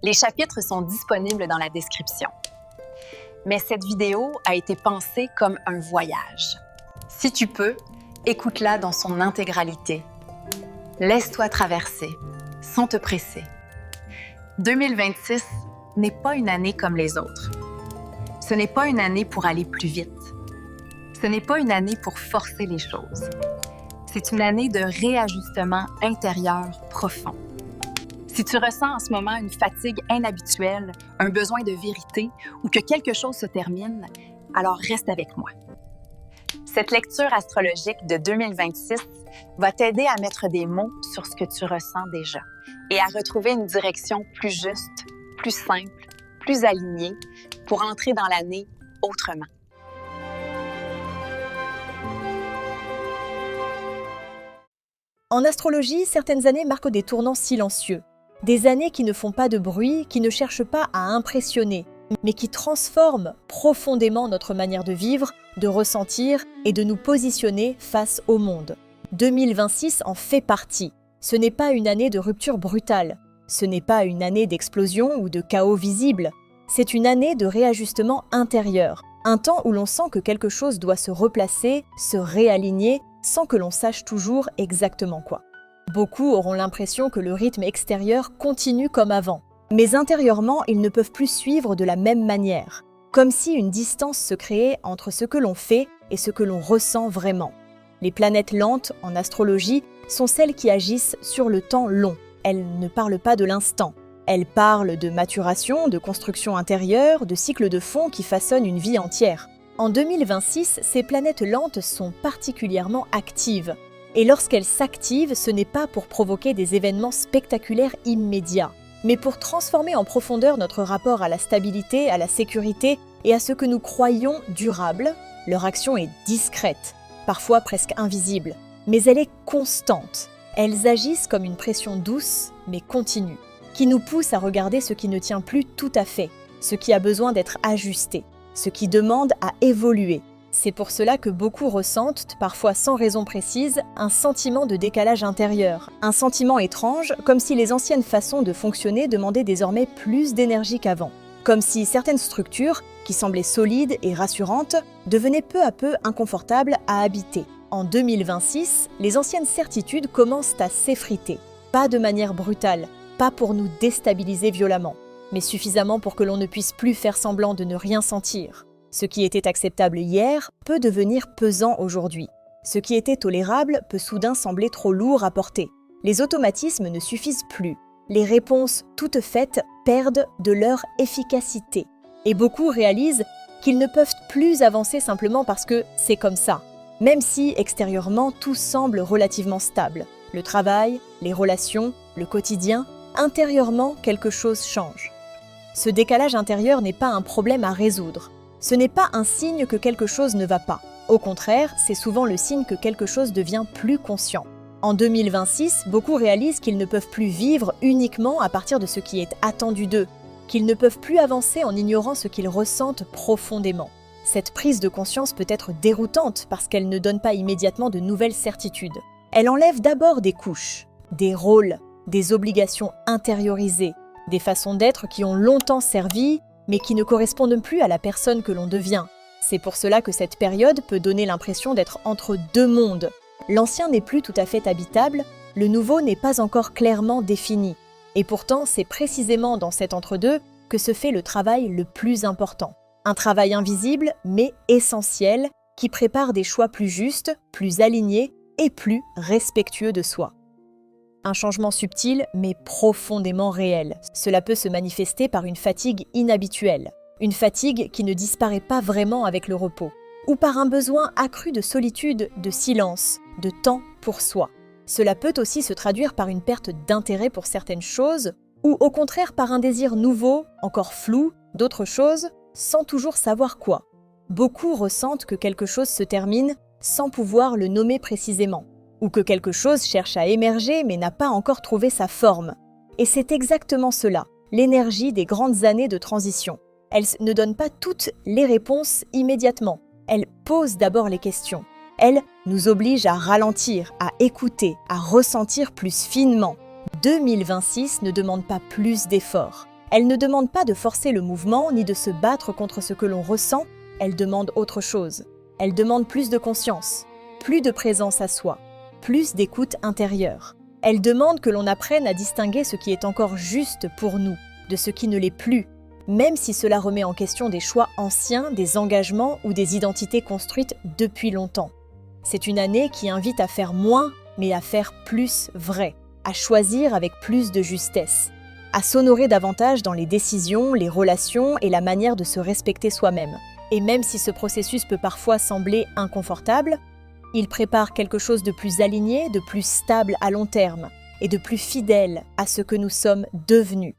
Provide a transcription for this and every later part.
Les chapitres sont disponibles dans la description. Mais cette vidéo a été pensée comme un voyage. Si tu peux, écoute-la dans son intégralité. Laisse-toi traverser, sans te presser. 2026 n'est pas une année comme les autres. Ce n'est pas une année pour aller plus vite. Ce n'est pas une année pour forcer les choses. C'est une année de réajustement intérieur profond. Si tu ressens en ce moment une fatigue inhabituelle, un besoin de vérité ou que quelque chose se termine, alors reste avec moi. Cette lecture astrologique de 2026 va t'aider à mettre des mots sur ce que tu ressens déjà et à retrouver une direction plus juste, plus simple, plus alignée pour entrer dans l'année autrement. En astrologie, certaines années marquent des tournants silencieux. Des années qui ne font pas de bruit, qui ne cherchent pas à impressionner, mais qui transforment profondément notre manière de vivre, de ressentir et de nous positionner face au monde. 2026 en fait partie. Ce n'est pas une année de rupture brutale. Ce n'est pas une année d'explosion ou de chaos visible. C'est une année de réajustement intérieur. Un temps où l'on sent que quelque chose doit se replacer, se réaligner, sans que l'on sache toujours exactement quoi. Beaucoup auront l'impression que le rythme extérieur continue comme avant. Mais intérieurement, ils ne peuvent plus suivre de la même manière. Comme si une distance se créait entre ce que l'on fait et ce que l'on ressent vraiment. Les planètes lentes, en astrologie, sont celles qui agissent sur le temps long. Elles ne parlent pas de l'instant. Elles parlent de maturation, de construction intérieure, de cycles de fond qui façonnent une vie entière. En 2026, ces planètes lentes sont particulièrement actives. Et lorsqu'elles s'activent, ce n'est pas pour provoquer des événements spectaculaires immédiats, mais pour transformer en profondeur notre rapport à la stabilité, à la sécurité et à ce que nous croyons durable. Leur action est discrète, parfois presque invisible, mais elle est constante. Elles agissent comme une pression douce, mais continue, qui nous pousse à regarder ce qui ne tient plus tout à fait, ce qui a besoin d'être ajusté, ce qui demande à évoluer. C'est pour cela que beaucoup ressentent, parfois sans raison précise, un sentiment de décalage intérieur. Un sentiment étrange, comme si les anciennes façons de fonctionner demandaient désormais plus d'énergie qu'avant. Comme si certaines structures, qui semblaient solides et rassurantes, devenaient peu à peu inconfortables à habiter. En 2026, les anciennes certitudes commencent à s'effriter. Pas de manière brutale, pas pour nous déstabiliser violemment, mais suffisamment pour que l'on ne puisse plus faire semblant de ne rien sentir. Ce qui était acceptable hier peut devenir pesant aujourd'hui. Ce qui était tolérable peut soudain sembler trop lourd à porter. Les automatismes ne suffisent plus. Les réponses toutes faites perdent de leur efficacité. Et beaucoup réalisent qu'ils ne peuvent plus avancer simplement parce que c'est comme ça. Même si, extérieurement, tout semble relativement stable. Le travail, les relations, le quotidien, intérieurement, quelque chose change. Ce décalage intérieur n'est pas un problème à résoudre. Ce n'est pas un signe que quelque chose ne va pas. Au contraire, c'est souvent le signe que quelque chose devient plus conscient. En 2026, beaucoup réalisent qu'ils ne peuvent plus vivre uniquement à partir de ce qui est attendu d'eux, qu'ils ne peuvent plus avancer en ignorant ce qu'ils ressentent profondément. Cette prise de conscience peut être déroutante parce qu'elle ne donne pas immédiatement de nouvelles certitudes. Elle enlève d'abord des couches, des rôles, des obligations intériorisées, des façons d'être qui ont longtemps servi, mais qui ne correspondent plus à la personne que l'on devient. C'est pour cela que cette période peut donner l'impression d'être entre deux mondes. L'ancien n'est plus tout à fait habitable, le nouveau n'est pas encore clairement défini. Et pourtant, c'est précisément dans cet entre-deux que se fait le travail le plus important. Un travail invisible, mais essentiel, qui prépare des choix plus justes, plus alignés et plus respectueux de soi. Un changement subtil, mais profondément réel. Cela peut se manifester par une fatigue inhabituelle, une fatigue qui ne disparaît pas vraiment avec le repos, ou par un besoin accru de solitude, de silence, de temps pour soi. Cela peut aussi se traduire par une perte d'intérêt pour certaines choses, ou au contraire par un désir nouveau, encore flou, d'autre chose, sans toujours savoir quoi. Beaucoup ressentent que quelque chose se termine sans pouvoir le nommer précisément, ou que quelque chose cherche à émerger mais n'a pas encore trouvé sa forme. Et c'est exactement cela, l'énergie des grandes années de transition. Elles ne donnent pas toutes les réponses immédiatement. Elles posent d'abord les questions. Elle nous oblige à ralentir, à écouter, à ressentir plus finement. 2026 ne demande pas plus d'efforts. Elle ne demande pas de forcer le mouvement ni de se battre contre ce que l'on ressent, elle demande autre chose. Elle demande plus de conscience, plus de présence à soi, plus d'écoute intérieure. Elle demande que l'on apprenne à distinguer ce qui est encore juste pour nous, de ce qui ne l'est plus, même si cela remet en question des choix anciens, des engagements ou des identités construites depuis longtemps. C'est une année qui invite à faire moins, mais à faire plus vrai, à choisir avec plus de justesse, à s'honorer davantage dans les décisions, les relations et la manière de se respecter soi-même. Et même si ce processus peut parfois sembler inconfortable, il prépare quelque chose de plus aligné, de plus stable à long terme et de plus fidèle à ce que nous sommes devenus.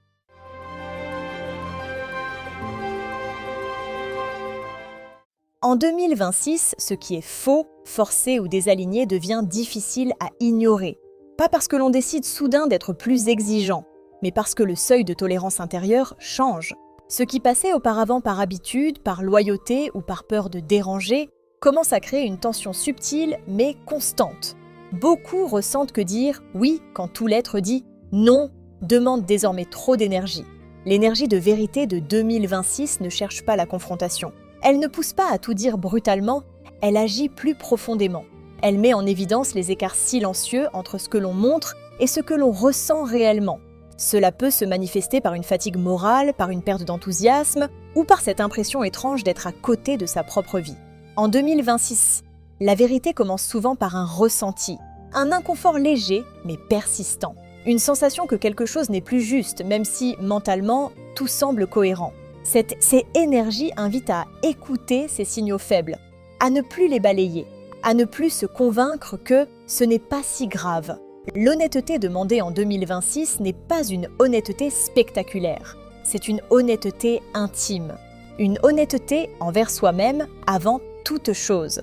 En 2026, ce qui est faux, forcé ou désaligné devient difficile à ignorer. Pas parce que l'on décide soudain d'être plus exigeant, mais parce que le seuil de tolérance intérieure change. Ce qui passait auparavant par habitude, par loyauté ou par peur de déranger, commence à créer une tension subtile mais constante. Beaucoup ressentent que dire « oui » quand tout l'être dit « non » demande désormais trop d'énergie. L'énergie de vérité de 2026 ne cherche pas la confrontation. Elle ne pousse pas à tout dire brutalement, elle agit plus profondément. Elle met en évidence les écarts silencieux entre ce que l'on montre et ce que l'on ressent réellement. Cela peut se manifester par une fatigue morale, par une perte d'enthousiasme ou par cette impression étrange d'être à côté de sa propre vie. En 2026, la vérité commence souvent par un ressenti, un inconfort léger mais persistant. Une sensation que quelque chose n'est plus juste, même si, mentalement, tout semble cohérent. Ces énergies invitent à écouter ces signaux faibles, à ne plus les balayer, à ne plus se convaincre que ce n'est pas si grave. L'honnêteté demandée en 2026 n'est pas une honnêteté spectaculaire, c'est une honnêteté intime. Une honnêteté envers soi-même avant toute chose.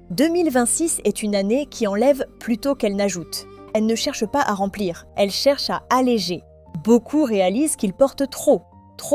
2026 est une année qui enlève plutôt qu'elle n'ajoute. Elle ne cherche pas à remplir, elle cherche à alléger. Beaucoup réalisent qu'ils portent trop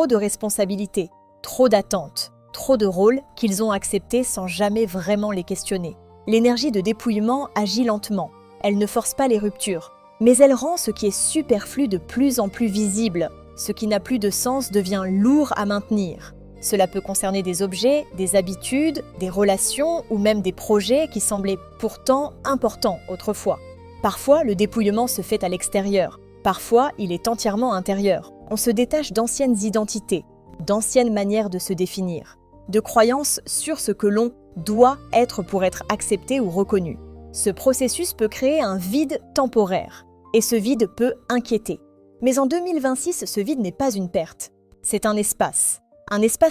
de responsabilités, trop d'attentes, trop de rôles qu'ils ont acceptés sans jamais vraiment les questionner. L'énergie de dépouillement agit lentement, elle ne force pas les ruptures, mais elle rend ce qui est superflu de plus en plus visible. Ce qui n'a plus de sens devient lourd à maintenir. Cela peut concerner des objets, des habitudes, des relations ou même des projets qui semblaient pourtant importants autrefois. Parfois, le dépouillement se fait à l'extérieur. Parfois, il est entièrement intérieur. On se détache d'anciennes identités, d'anciennes manières de se définir, de croyances sur ce que l'on doit être pour être accepté ou reconnu. Ce processus peut créer un vide temporaire, et ce vide peut inquiéter. Mais en 2026, ce vide n'est pas une perte. C'est un espace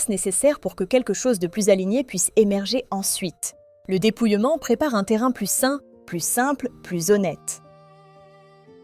nécessaire pour que quelque chose de plus aligné puisse émerger ensuite. Le dépouillement prépare un terrain plus sain, plus simple, plus honnête.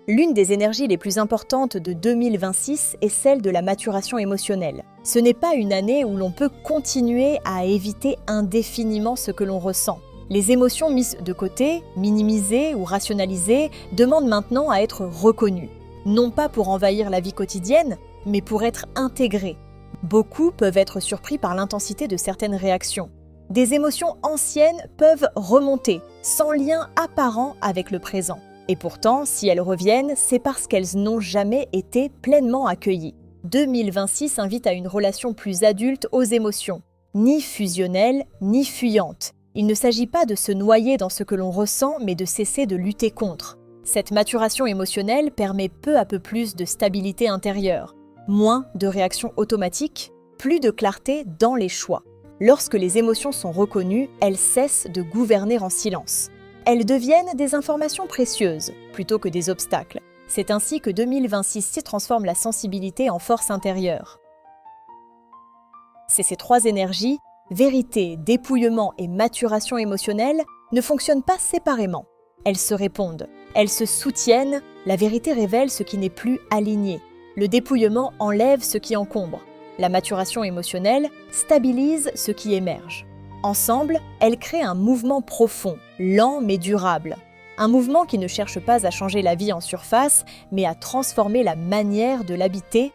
L'une des énergies les plus importantes de 2026 est celle de la maturation émotionnelle. Ce n'est pas une année où l'on peut continuer à éviter indéfiniment ce que l'on ressent. Les émotions mises de côté, minimisées ou rationalisées, demandent maintenant à être reconnues. Non pas pour envahir la vie quotidienne, mais pour être intégrées. Beaucoup peuvent être surpris par l'intensité de certaines réactions. Des émotions anciennes peuvent remonter, sans lien apparent avec le présent. Et pourtant, si elles reviennent, c'est parce qu'elles n'ont jamais été pleinement accueillies. 2026 invite à une relation plus adulte aux émotions, ni fusionnelle, ni fuyante. Il ne s'agit pas de se noyer dans ce que l'on ressent, mais de cesser de lutter contre. Cette maturation émotionnelle permet peu à peu plus de stabilité intérieure, moins de réactions automatiques, plus de clarté dans les choix. Lorsque les émotions sont reconnues, elles cessent de gouverner en silence. Elles deviennent des informations précieuses, plutôt que des obstacles. C'est ainsi que 2026 transforme la sensibilité en force intérieure. Ces trois énergies, vérité, dépouillement et maturation émotionnelle, ne fonctionnent pas séparément. Elles se répondent, elles se soutiennent, la vérité révèle ce qui n'est plus aligné. Le dépouillement enlève ce qui encombre. La maturation émotionnelle stabilise ce qui émerge. Ensemble, elles créent un mouvement profond, lent mais durable. Un mouvement qui ne cherche pas à changer la vie en surface, mais à transformer la manière de l'habiter.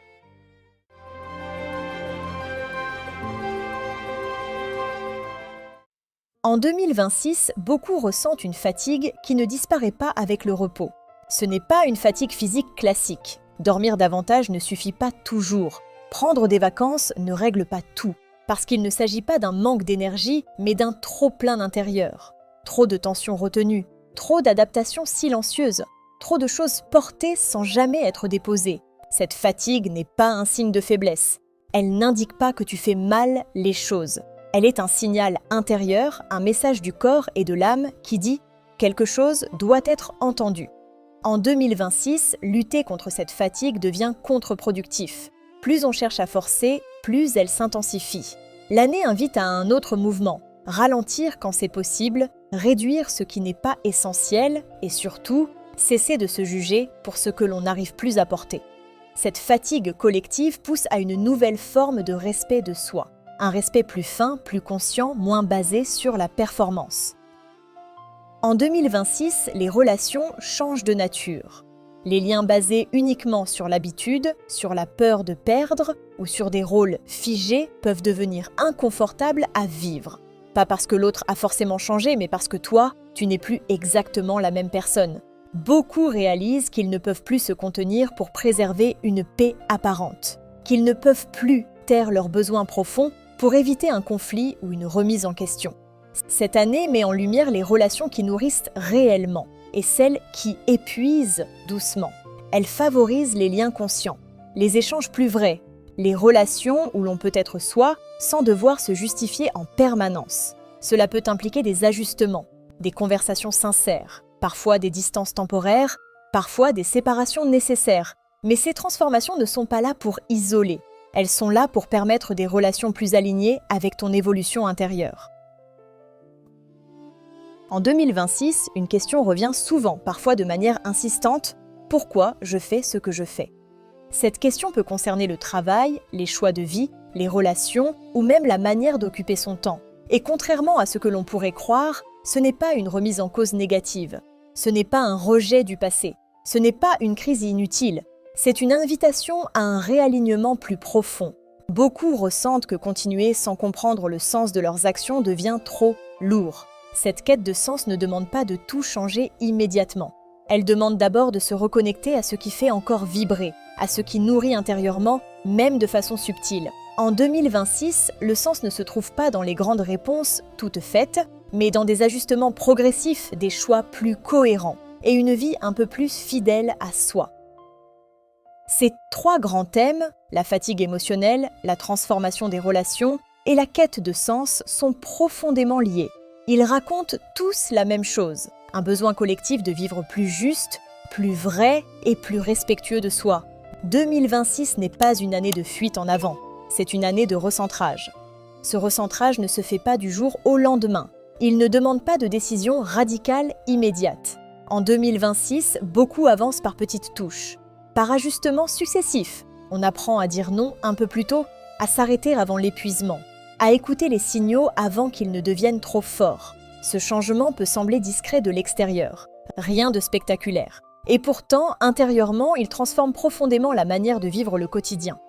En 2026, beaucoup ressentent une fatigue qui ne disparaît pas avec le repos. Ce n'est pas une fatigue physique classique. Dormir davantage ne suffit pas toujours. Prendre des vacances ne règle pas tout, parce qu'il ne s'agit pas d'un manque d'énergie, mais d'un trop-plein intérieur. Trop de tensions retenues, trop d'adaptations silencieuses, trop de choses portées sans jamais être déposées. Cette fatigue n'est pas un signe de faiblesse. Elle n'indique pas que tu fais mal les choses. Elle est un signal intérieur, un message du corps et de l'âme qui dit « quelque chose doit être entendu ». En 2026, lutter contre cette fatigue devient contre-productif. Plus on cherche à forcer, plus elle s'intensifie. L'année invite à un autre mouvement, ralentir quand c'est possible, réduire ce qui n'est pas essentiel et surtout, cesser de se juger pour ce que l'on n'arrive plus à porter. Cette fatigue collective pousse à une nouvelle forme de respect de soi. Un respect plus fin, plus conscient, moins basé sur la performance. En 2026, les relations changent de nature. Les liens basés uniquement sur l'habitude, sur la peur de perdre ou sur des rôles figés peuvent devenir inconfortables à vivre. Pas parce que l'autre a forcément changé, mais parce que toi, tu n'es plus exactement la même personne. Beaucoup réalisent qu'ils ne peuvent plus se contenir pour préserver une paix apparente, qu'ils ne peuvent plus taire leurs besoins profonds pour éviter un conflit ou une remise en question. Cette année met en lumière les relations qui nourrissent réellement et celles qui épuisent doucement. Elle favorise les liens conscients, les échanges plus vrais, les relations où l'on peut être soi sans devoir se justifier en permanence. Cela peut impliquer des ajustements, des conversations sincères, parfois des distances temporaires, parfois des séparations nécessaires. Mais ces transformations ne sont pas là pour isoler. Elles sont là pour permettre des relations plus alignées avec ton évolution intérieure. En 2026, une question revient souvent, parfois de manière insistante « Pourquoi je fais ce que je fais ?» Cette question peut concerner le travail, les choix de vie, les relations ou même la manière d'occuper son temps. Et contrairement à ce que l'on pourrait croire, ce n'est pas une remise en cause négative. Ce n'est pas un rejet du passé. Ce n'est pas une crise inutile. C'est une invitation à un réalignement plus profond. Beaucoup ressentent que continuer sans comprendre le sens de leurs actions devient trop lourd. Cette quête de sens ne demande pas de tout changer immédiatement. Elle demande d'abord de se reconnecter à ce qui fait encore vibrer, à ce qui nourrit intérieurement, même de façon subtile. En 2026, le sens ne se trouve pas dans les grandes réponses toutes faites, mais dans des ajustements progressifs, des choix plus cohérents et une vie un peu plus fidèle à soi. Ces trois grands thèmes, la fatigue émotionnelle, la transformation des relations et la quête de sens, sont profondément liés. Ils racontent tous la même chose, un besoin collectif de vivre plus juste, plus vrai et plus respectueux de soi. 2026 n'est pas une année de fuite en avant, c'est une année de recentrage. Ce recentrage ne se fait pas du jour au lendemain. Il ne demande pas de décision radicale immédiate. En 2026, beaucoup avancent par petites touches. Par ajustements successifs, on apprend à dire non un peu plus tôt, à s'arrêter avant l'épuisement, à écouter les signaux avant qu'ils ne deviennent trop forts. Ce changement peut sembler discret de l'extérieur, rien de spectaculaire. Et pourtant, intérieurement, il transforme profondément la manière de vivre le quotidien.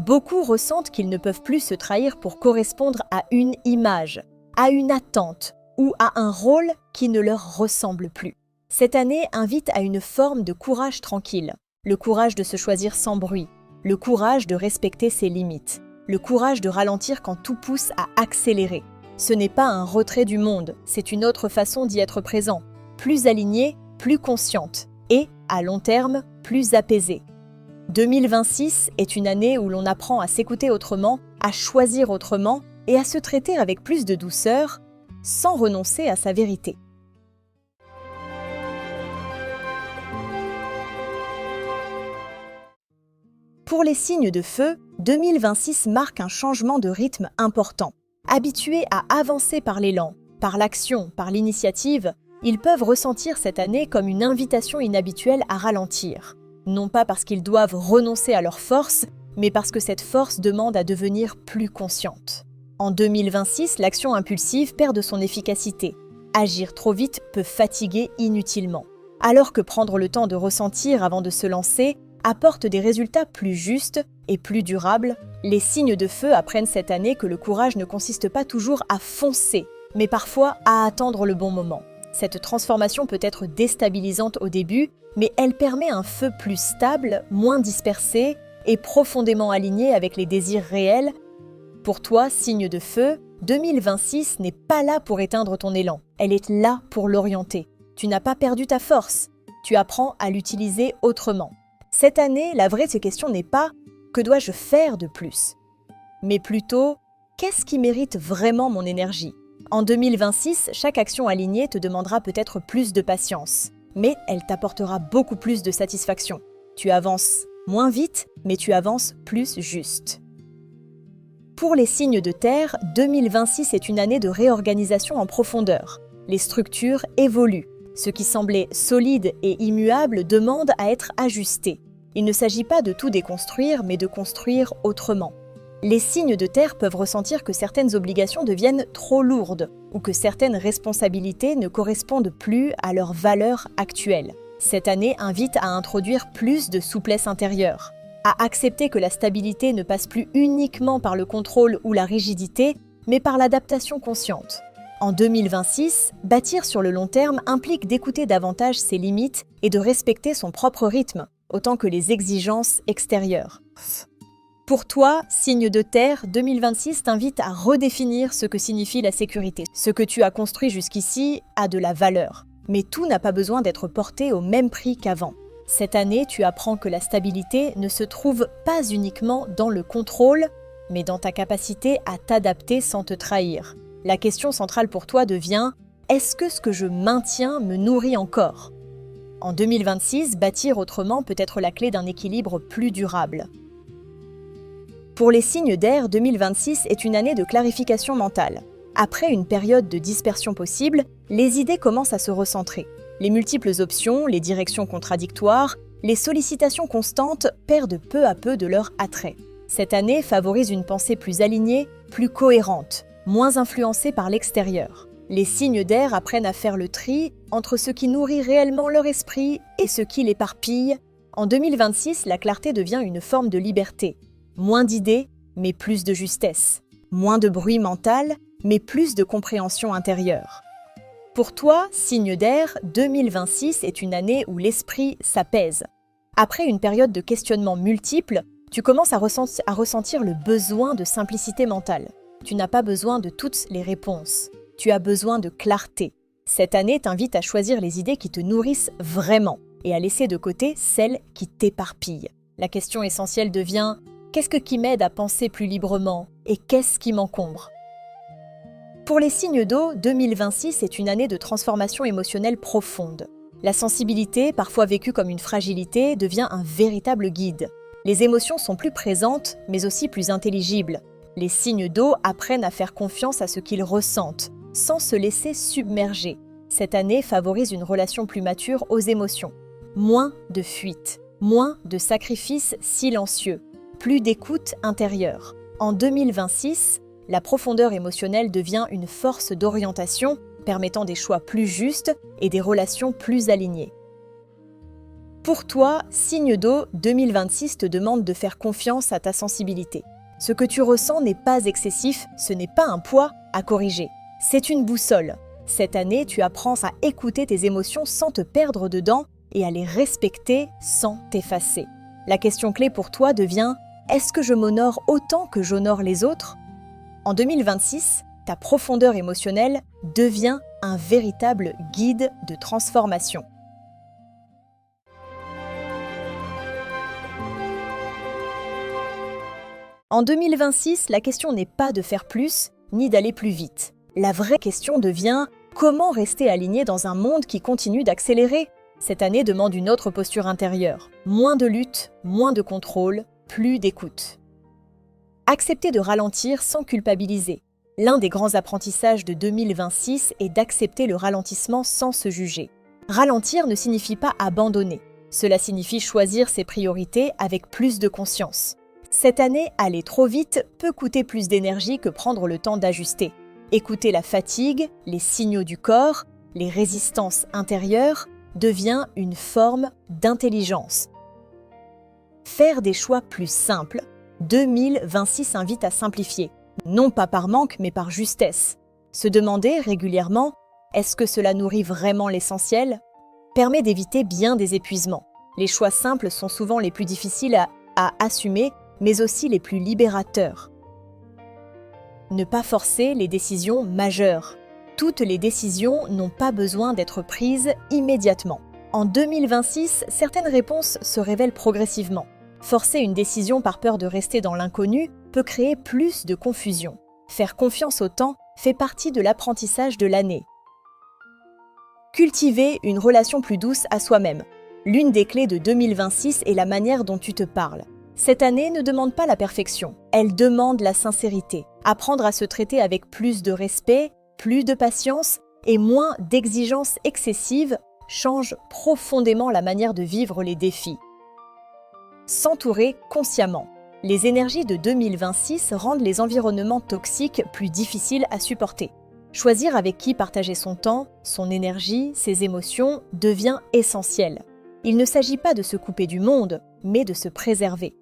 Beaucoup ressentent qu'ils ne peuvent plus se trahir pour correspondre à une image, à une attente ou à un rôle qui ne leur ressemble plus. Cette année invite à une forme de courage tranquille. Le courage de se choisir sans bruit, le courage de respecter ses limites, le courage de ralentir quand tout pousse à accélérer. Ce n'est pas un retrait du monde, c'est une autre façon d'y être présent, plus alignée, plus consciente et, à long terme, plus apaisée. 2026 est une année où l'on apprend à s'écouter autrement, à choisir autrement et à se traiter avec plus de douceur, sans renoncer à sa vérité. Pour les signes de feu, 2026 marque un changement de rythme important. Habitués à avancer par l'élan, par l'action, par l'initiative, ils peuvent ressentir cette année comme une invitation inhabituelle à ralentir. Non pas parce qu'ils doivent renoncer à leur force, mais parce que cette force demande à devenir plus consciente. En 2026, l'action impulsive perd de son efficacité. Agir trop vite peut fatiguer inutilement. Alors que prendre le temps de ressentir avant de se lancer apporte des résultats plus justes et plus durables, les signes de feu apprennent cette année que le courage ne consiste pas toujours à foncer, mais parfois à attendre le bon moment. Cette transformation peut être déstabilisante au début, mais elle permet un feu plus stable, moins dispersé et profondément aligné avec les désirs réels. Pour toi, signe de feu, 2026 n'est pas là pour éteindre ton élan, elle est là pour l'orienter. Tu n'as pas perdu ta force, tu apprends à l'utiliser autrement. Cette année, la vraie de ces questions n'est pas « que dois-je faire de plus ?», mais plutôt « qu'est-ce qui mérite vraiment mon énergie ?» En 2026, chaque action alignée te demandera peut-être plus de patience, mais elle t'apportera beaucoup plus de satisfaction. Tu avances moins vite, mais tu avances plus juste. Pour les signes de terre, 2026 est une année de réorganisation en profondeur. Les structures évoluent. Ce qui semblait solide et immuable demande à être ajusté. Il ne s'agit pas de tout déconstruire, mais de construire autrement. Les signes de terre peuvent ressentir que certaines obligations deviennent trop lourdes ou que certaines responsabilités ne correspondent plus à leurs valeurs actuelles. Cette année invite à introduire plus de souplesse intérieure, à accepter que la stabilité ne passe plus uniquement par le contrôle ou la rigidité, mais par l'adaptation consciente. En 2026, bâtir sur le long terme implique d'écouter davantage ses limites et de respecter son propre rythme, autant que les exigences extérieures. Pour toi, signe de terre, 2026 t'invite à redéfinir ce que signifie la sécurité. Ce que tu as construit jusqu'ici a de la valeur, mais tout n'a pas besoin d'être porté au même prix qu'avant. Cette année, tu apprends que la stabilité ne se trouve pas uniquement dans le contrôle, mais dans ta capacité à t'adapter sans te trahir. La question centrale pour toi devient « est-ce que ce que je maintiens me nourrit encore ?» En 2026, bâtir autrement peut être la clé d'un équilibre plus durable. Pour les signes d'air, 2026 est une année de clarification mentale. Après une période de dispersion possible, les idées commencent à se recentrer. Les multiples options, les directions contradictoires, les sollicitations constantes perdent peu à peu de leur attrait. Cette année favorise une pensée plus alignée, plus cohérente, moins influencée par l'extérieur. Les signes d'air apprennent à faire le tri entre ce qui nourrit réellement leur esprit et ce qui l'éparpille. En 2026, la clarté devient une forme de liberté. Moins d'idées, mais plus de justesse. Moins de bruit mental, mais plus de compréhension intérieure. Pour toi, signe d'air, 2026 est une année où l'esprit s'apaise. Après une période de questionnements multiples, tu commences à ressentir le besoin de simplicité mentale. Tu n'as pas besoin de toutes les réponses. Tu as besoin de clarté. Cette année t'invite à choisir les idées qui te nourrissent vraiment et à laisser de côté celles qui t'éparpillent. La question essentielle devient « qu'est-ce qui m'aide à penser plus librement et qu'est-ce qui m'encombre ?» Pour les signes d'eau, 2026 est une année de transformation émotionnelle profonde. La sensibilité, parfois vécue comme une fragilité, devient un véritable guide. Les émotions sont plus présentes, mais aussi plus intelligibles. Les signes d'eau apprennent à faire confiance à ce qu'ils ressentent, sans se laisser submerger. Cette année favorise une relation plus mature aux émotions. Moins de fuite, moins de sacrifices silencieux, plus d'écoute intérieure. En 2026, la profondeur émotionnelle devient une force d'orientation, permettant des choix plus justes et des relations plus alignées. Pour toi, signe d'eau, 2026 te demande de faire confiance à ta sensibilité. Ce que tu ressens n'est pas excessif, ce n'est pas un poids à corriger. C'est une boussole. Cette année, tu apprends à écouter tes émotions sans te perdre dedans et à les respecter sans t'effacer. La question clé pour toi devient « est-ce que je m'honore autant que j'honore les autres ?» En 2026, ta profondeur émotionnelle devient un véritable guide de transformation. En 2026, la question n'est pas de faire plus, ni d'aller plus vite. La vraie question devient comment rester aligné dans un monde qui continue d'accélérer ? Cette année demande une autre posture intérieure. Moins de lutte, moins de contrôle, plus d'écoute. Accepter de ralentir sans culpabiliser. L'un des grands apprentissages de 2026 est d'accepter le ralentissement sans se juger. Ralentir ne signifie pas abandonner. Cela signifie choisir ses priorités avec plus de conscience. Cette année, aller trop vite peut coûter plus d'énergie que prendre le temps d'ajuster. Écouter la fatigue, les signaux du corps, les résistances intérieures devient une forme d'intelligence. Faire des choix plus simples, 2026 invite à simplifier, non pas par manque mais par justesse. Se demander régulièrement « est-ce que cela nourrit vraiment l'essentiel ?» permet d'éviter bien des épuisements. Les choix simples sont souvent les plus difficiles à assumer, mais aussi les plus libérateurs. Ne pas forcer les décisions majeures. Toutes les décisions n'ont pas besoin d'être prises immédiatement. En 2026, certaines réponses se révèlent progressivement. Forcer une décision par peur de rester dans l'inconnu peut créer plus de confusion. Faire confiance au temps fait partie de l'apprentissage de l'année. Cultiver une relation plus douce à soi-même. L'une des clés de 2026 est la manière dont tu te parles. Cette année ne demande pas la perfection, elle demande la sincérité. Apprendre à se traiter avec plus de respect, plus de patience et moins d'exigences excessives change profondément la manière de vivre les défis. S'entourer consciemment. Les énergies de 2026 rendent les environnements toxiques plus difficiles à supporter. Choisir avec qui partager son temps, son énergie, ses émotions devient essentiel. Il ne s'agit pas de se couper du monde, mais de se préserver.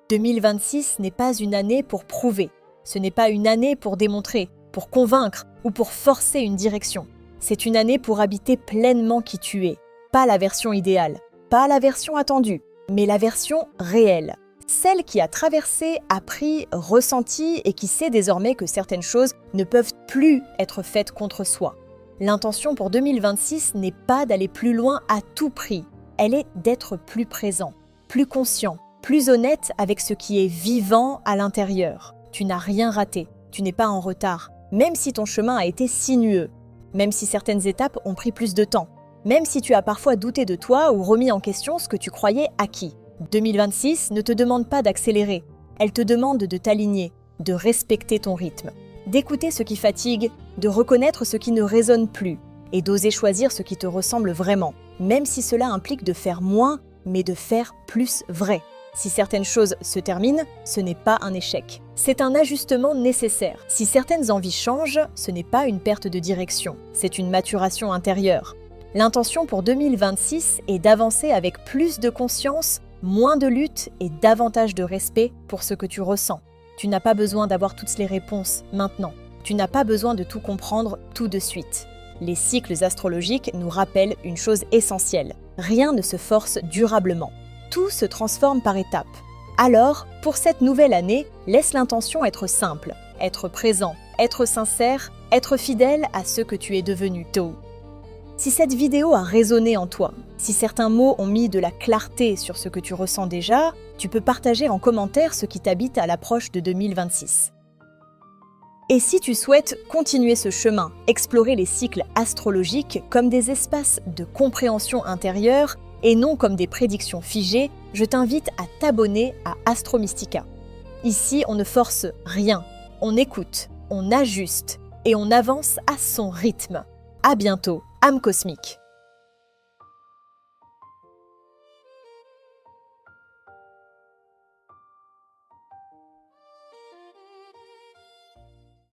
« 2026 n'est pas une année pour prouver. Ce n'est pas une année pour démontrer, pour convaincre ou pour forcer une direction. C'est une année pour habiter pleinement qui tu es. Pas la version idéale, pas la version attendue, mais la version réelle. Celle qui a traversé, appris, ressenti et qui sait désormais que certaines choses ne peuvent plus être faites contre soi. L'intention pour 2026 n'est pas d'aller plus loin à tout prix. Elle est d'être plus présent, plus conscient, plus honnête avec ce qui est vivant à l'intérieur. Tu n'as rien raté, tu n'es pas en retard, même si ton chemin a été sinueux, même si certaines étapes ont pris plus de temps, même si tu as parfois douté de toi ou remis en question ce que tu croyais acquis. 2026 ne te demande pas d'accélérer, elle te demande de t'aligner, de respecter ton rythme, d'écouter ce qui fatigue, de reconnaître ce qui ne résonne plus et d'oser choisir ce qui te ressemble vraiment, même si cela implique de faire moins, mais de faire plus vrai. Si certaines choses se terminent, ce n'est pas un échec. C'est un ajustement nécessaire. Si certaines envies changent, ce n'est pas une perte de direction, c'est une maturation intérieure. L'intention pour 2026 est d'avancer avec plus de conscience, moins de lutte et davantage de respect pour ce que tu ressens. Tu n'as pas besoin d'avoir toutes les réponses maintenant. Tu n'as pas besoin de tout comprendre tout de suite. Les cycles astrologiques nous rappellent une chose essentielle. Rien ne se force durablement. Tout se transforme par étapes. Alors, pour cette nouvelle année, laisse l'intention être simple, être présent, être sincère, être fidèle à ce que tu es devenu tôt. Si cette vidéo a résonné en toi, si certains mots ont mis de la clarté sur ce que tu ressens déjà, tu peux partager en commentaire ce qui t'habite à l'approche de 2026. Et si tu souhaites continuer ce chemin, explorer les cycles astrologiques comme des espaces de compréhension intérieure et non comme des prédictions figées, je t'invite à t'abonner à Astro Mystica. Ici, on ne force rien, on écoute, on ajuste et on avance à son rythme. À bientôt, âme cosmique.